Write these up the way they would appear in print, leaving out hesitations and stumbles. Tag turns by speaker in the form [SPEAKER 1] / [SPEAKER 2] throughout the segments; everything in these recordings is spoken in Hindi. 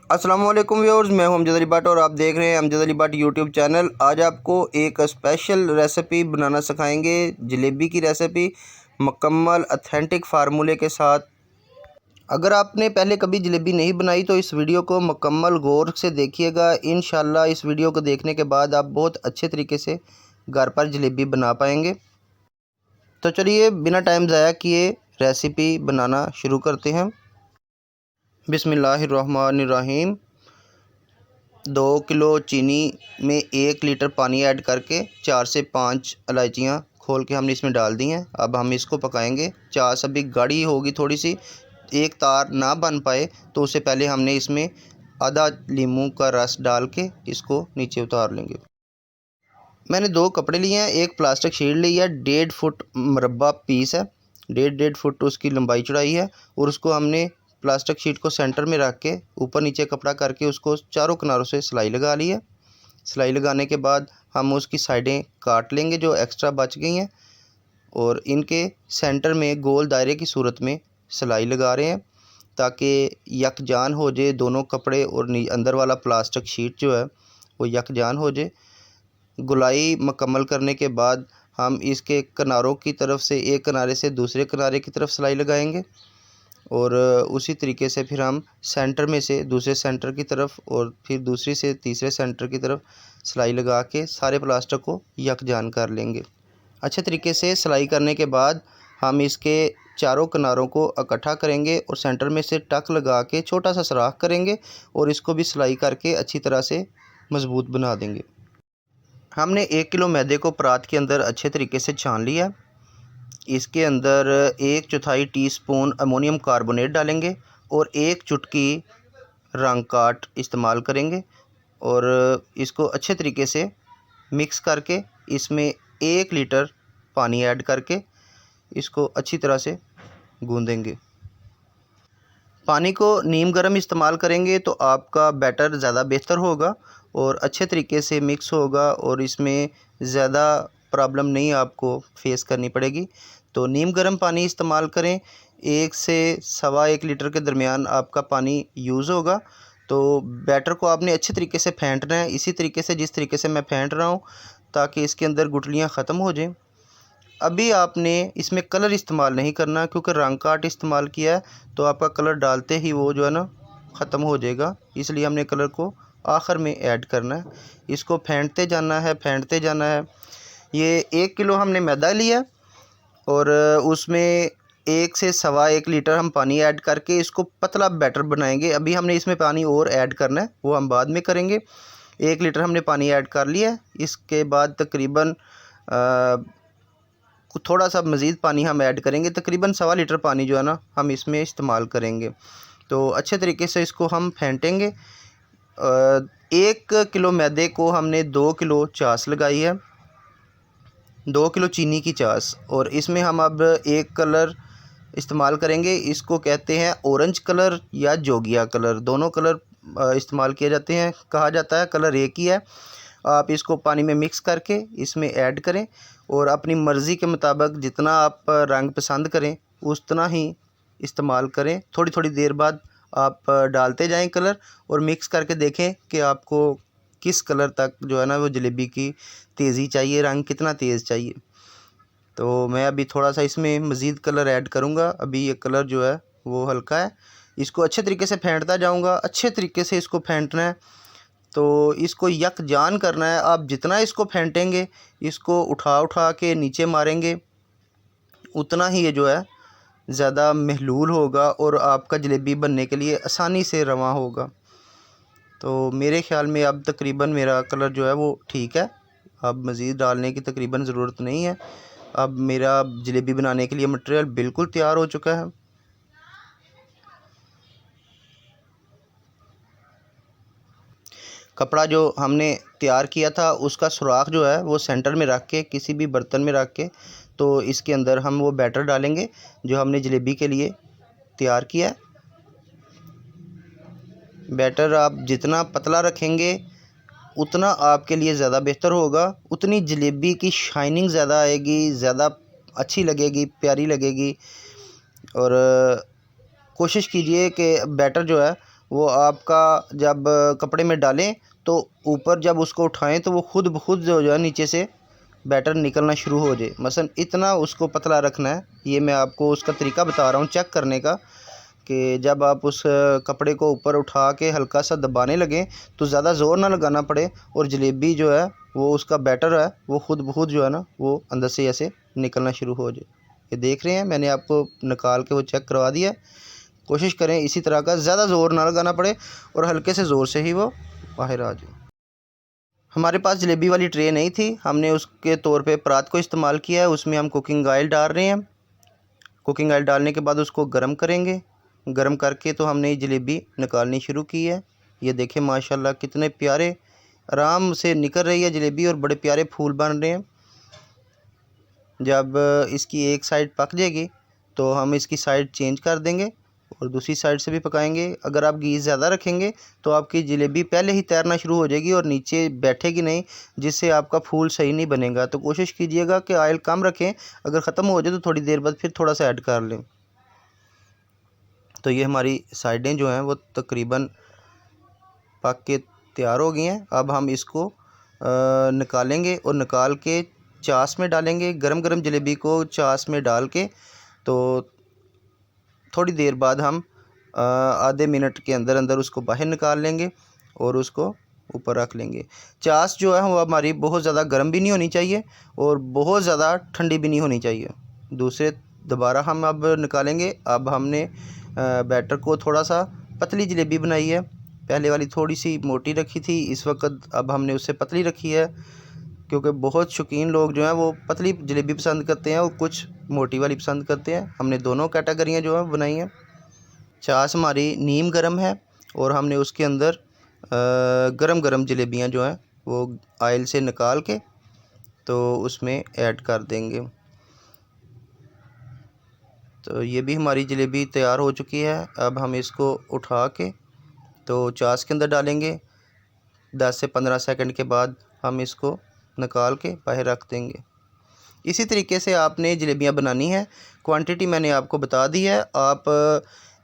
[SPEAKER 1] अस्सलाम वालेकुम व्यूअर्स, मैं हूं अमजद अली भट्ट और आप देख रहे हैं अमजद अली भट्ट यूट्यूब चैनल। आज आपको एक स्पेशल रेसिपी बनाना सिखाएंगे, जलेबी की रेसिपी मुकम्मल ऑथेंटिक फार्मूले के साथ। अगर आपने पहले कभी जलेबी नहीं बनाई तो इस वीडियो को मुकम्मल गौर से देखिएगा। इंशाल्लाह इस वीडियो को देखने के बाद आप बहुत अच्छे तरीके से घर पर जलेबी बना पाएंगे। तो चलिए बिना टाइम ज़ाया किए रेसिपी बनाना शुरू करते हैं। बिस्मिल्लाहिर्रहमानिर्रहीम। 2 किलो चीनी में 1 लीटर पानी ऐड करके 4 से 5 इलायचियाँ खोल के हमने इसमें डाल दी हैं। अब हम इसको पकाएंगे। चाश अभी गाढ़ी होगी थोड़ी सी, एक तार ना बन पाए तो उससे पहले हमने इसमें आधा नींबू का रस डाल के इसको नीचे उतार लेंगे। मैंने 2 कपड़े लिए हैं, एक प्लास्टिक शीट ली है, 1.5 फुट मरबा पीस है, 1.5 फुट उसकी लंबाई चौड़ाई है। और उसको हमने प्लास्टिक शीट को सेंटर में रख के ऊपर नीचे कपड़ा करके उसको चारों किनारों से सिलाई लगा ली है। सिलाई लगाने के बाद हम उसकी साइडें काट लेंगे जो एक्स्ट्रा बच गई हैं, और इनके सेंटर में गोल दायरे की सूरत में सिलाई लगा रहे हैं ताकि यकजान हो जाए दोनों कपड़े, और अंदर वाला प्लास्टिक शीट जो है वो यकजान हो जाए। गुलाई मुकम्मल करने के बाद हम इसके किनारों की तरफ से एक किनारे से दूसरे किनारे की तरफ सिलाई लगाएंगे, और उसी तरीके से फिर हम सेंटर में से दूसरे सेंटर की तरफ और फिर दूसरी से तीसरे सेंटर की तरफ सिलाई लगा के सारे प्लास्टिक को यकजान कर लेंगे। अच्छे तरीके से सिलाई करने के बाद हम इसके चारों किनारों को इकट्ठा करेंगे और सेंटर में से टक लगा के छोटा सा सुराख करेंगे और इसको भी सिलाई करके अच्छी तरह से मज़बूत बना देंगे। हमने 1 किलो मैदे को परात के अंदर अच्छे तरीके से छान लिया। इसके अंदर 1/4 टीस्पून अमोनियम कार्बोनेट डालेंगे और 1 चुटकी रंग काट इस्तेमाल करेंगे, और इसको अच्छे तरीके से मिक्स करके इसमें 1 लीटर पानी ऐड करके इसको अच्छी तरह से गूंदेंगे। पानी को नीम गर्म इस्तेमाल करेंगे तो आपका बैटर ज़्यादा बेहतर होगा और अच्छे तरीके से मिक्स होगा, और इसमें ज़्यादा प्रॉब्लम नहीं आपको फेस करनी पड़ेगी। तो नीम गर्म पानी इस्तेमाल करें। 1 से सवा 1 लीटर के दरमियान आपका पानी यूज़ होगा। तो बैटर को आपने अच्छे तरीके से फेंटना है, इसी तरीके से जिस तरीके से मैं फेंट रहा हूँ, ताकि इसके अंदर गुठलियाँ ख़त्म हो जाएं। अभी आपने इसमें कलर इस्तेमाल नहीं करना, क्योंकि रंग काट इस्तेमाल किया है तो आपका कलर डालते ही वो जो है ना ख़त्म हो जाएगा, इसलिए हमने कलर को आखिर में ऐड करना है। इसको फेंटते जाना है, फेंटते जाना है। ये 1 किलो हमने मैदा लिया और उसमें 1 से सवा 1 लीटर हम पानी ऐड करके इसको पतला बैटर बनाएंगे। अभी हमने इसमें पानी और ऐड करना है, वो हम बाद में करेंगे। 1 लीटर हमने पानी ऐड कर लिया है। इसके बाद तकरीबन थोड़ा सा मज़ीद पानी हम ऐड करेंगे, तकरीबन सवा लीटर पानी जो है ना हम इसमें इस्तेमाल करेंगे। तो अच्छे तरीके से इसको हम फेंटेंगे। 1 किलो मैदे को हमने 2 किलो चाश लगाई है, 2 किलो चीनी की चाश, और इसमें हम अब एक कलर इस्तेमाल करेंगे। इसको कहते हैं ऑरेंज कलर या जोगिया कलर, दोनों कलर इस्तेमाल किए जाते हैं। कहा जाता है कलर एक ही है। आप इसको पानी में मिक्स करके इसमें ऐड करें और अपनी मर्ज़ी के मुताबिक जितना आप रंग पसंद करें उतना ही इस्तेमाल करें। थोड़ी थोड़ी देर बाद आप डालते जाएं कलर, और मिक्स करके देखें कि आपको किस कलर तक जो है ना वो जलेबी की तेज़ी चाहिए, रंग कितना तेज़ चाहिए। तो मैं अभी थोड़ा सा इसमें मज़ीद कलर ऐड करूँगा। अभी ये कलर जो है वो हल्का है। इसको अच्छे तरीके से फेंटता जाऊँगा, अच्छे तरीके से इसको फेंटना है। तो इसको यकजान करना है। आप जितना इसको फेंटेंगे, इसको उठा उठा के नीचे मारेंगे, उतना ही ये जो है ज़्यादा महलूल होगा और आपका जलेबी बनने के लिए आसानी से रवां होगा। तो मेरे ख़्याल में अब तकरीबन मेरा कलर जो है वो ठीक है। अब मज़ीद डालने की तकरीबन ज़रूरत नहीं है। अब मेरा जलेबी बनाने के लिए मटेरियल बिल्कुल तैयार हो चुका है। कपड़ा जो हमने तैयार किया था उसका सुराख जो है वो सेंटर में रख के, किसी भी बर्तन में रख के, तो इसके अंदर हम वो बैटर डालेंगे जो हमने जलेबी के लिए तैयार किया है। बैटर आप जितना पतला रखेंगे उतना आपके लिए ज़्यादा बेहतर होगा, उतनी जलेबी की शाइनिंग ज़्यादा आएगी, ज़्यादा अच्छी लगेगी, प्यारी लगेगी। और कोशिश कीजिए कि बैटर जो है वो आपका जब कपड़े में डालें तो ऊपर जब उसको उठाएं तो वो खुद ब खुद जो है नीचे से बैटर निकलना शुरू हो जाए। मसलन इतना उसको पतला रखना है। ये मैं आपको उसका तरीका बता रहा हूँ चेक करने का, कि जब आप उस कपड़े को ऊपर उठा के हल्का सा दबाने लगें तो ज़्यादा ज़ोर ना लगाना पड़े, और जलेबी जो है वो उसका बैटर है वो खुद ब खुद जो है ना वो अंदर से ऐसे निकलना शुरू हो जाए। ये देख रहे हैं, मैंने आपको निकाल के वो चेक करवा दिया। कोशिश करें इसी तरह का, ज़्यादा ज़ोर ना लगाना पड़े और हल्के से ज़ोर से ही वो बाहर आ जाए। हमारे पास जलेबी वाली ट्रे नहीं थी, हमने उसके तौर पे परात को इस्तेमाल किया है। उसमें हम कुकिंग ऑयल डाल रहे हैं। कुकिंग ऑयल डालने के बाद उसको गर्म करेंगे। गर्म करके तो हमने ये जलेबी निकालनी शुरू की है। ये देखें माशाल्लाह कितने प्यारे आराम से निकल रही है जलेबी और बड़े प्यारे फूल बन रहे हैं। जब इसकी एक साइड पक जाएगी तो हम इसकी साइड चेंज कर देंगे और दूसरी साइड से भी पकाएंगे। अगर आप घी ज़्यादा रखेंगे तो आपकी जलेबी पहले ही तैरना शुरू हो जाएगी और नीचे बैठेगी नहीं, जिससे आपका फूल सही नहीं बनेगा। तो कोशिश कीजिएगा कि ऑयल कम रखें। अगर ख़त्म हो जाए तो थोड़ी देर बाद फिर थोड़ा सा ऐड कर लें। तो ये हमारी साइडें जो हैं वो तकरीबन पक के तैयार हो गई हैं। अब हम इसको निकालेंगे और निकाल के चास में डालेंगे। गरम गरम जलेबी को चास में डाल के तो थोड़ी देर बाद हम आधे मिनट के अंदर अंदर उसको बाहर निकाल लेंगे और उसको ऊपर रख लेंगे। चास जो है वो हमारी बहुत ज़्यादा गर्म भी नहीं होनी चाहिए और बहुत ज़्यादा ठंडी भी नहीं होनी चाहिए। दूसरे दोबारा हम अब निकालेंगे। अब हमने बैटर को थोड़ा सा पतली जलेबी बनाई है। पहले वाली थोड़ी सी मोटी रखी थी, इस वक्त अब हमने उससे पतली रखी है, क्योंकि बहुत शौकीन लोग जो हैं वो पतली जलेबी पसंद करते हैं और कुछ मोटी वाली पसंद करते हैं। हमने दोनों कैटेगरियाँ जो हैं बनाई हैं। चास हमारी नीम गरम है और हमने उसके अंदर गरम गरम जलेबियाँ जो हैं वो ऑयल से निकाल के तो उसमें ऐड कर देंगे। तो ये भी हमारी जलेबी तैयार हो चुकी है। अब हम इसको उठा के तो चास के अंदर डालेंगे। 10 से 15 सेकंड के बाद हम इसको निकाल के बाहर रख देंगे। इसी तरीके से आपने जलेबियाँ बनानी है। क्वांटिटी मैंने आपको बता दी है। आप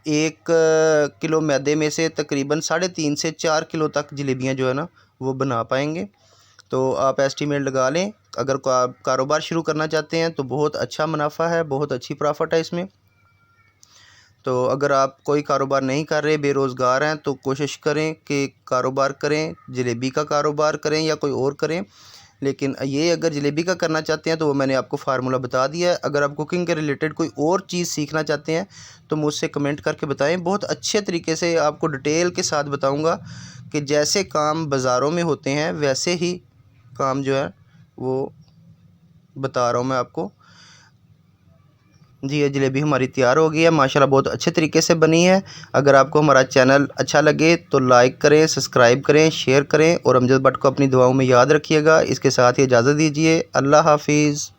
[SPEAKER 1] 1 किलो मैदे में से तकरीबन 3.5 से 4 किलो तक जलेबियाँ जो है ना वो बना पाएंगे। तो आप एस्टीमेट लगा लें। अगर कारोबार शुरू करना चाहते हैं तो बहुत अच्छा मुनाफा है, बहुत अच्छी प्रॉफिट है इसमें। तो अगर आप कोई कारोबार नहीं कर रहे, बेरोज़गार हैं, तो कोशिश करें कि कारोबार करें, जलेबी का कारोबार करें या कोई और करें। लेकिन ये अगर जलेबी का करना चाहते हैं तो वो मैंने आपको फार्मूला बता दिया है। अगर आप कुकिंग के रिलेटेड कोई और चीज़ सीखना चाहते हैं तो मुझसे कमेंट करके बताएं। बहुत अच्छे तरीके से आपको डिटेल के साथ बताऊंगा कि जैसे काम बाज़ारों में होते हैं वैसे ही काम जो है वो बता रहा हूँ मैं आपको। जी, ये जलेबी हमारी तैयार हो गई है माशाल्लाह, बहुत अच्छे तरीके से बनी है। अगर आपको हमारा चैनल अच्छा लगे तो लाइक करें, सब्सक्राइब करें, शेयर करें और अमजद भट्ट को अपनी दुआओं में याद रखिएगा। इसके साथ ही इजाज़त दीजिए। अल्लाह हाफिज़।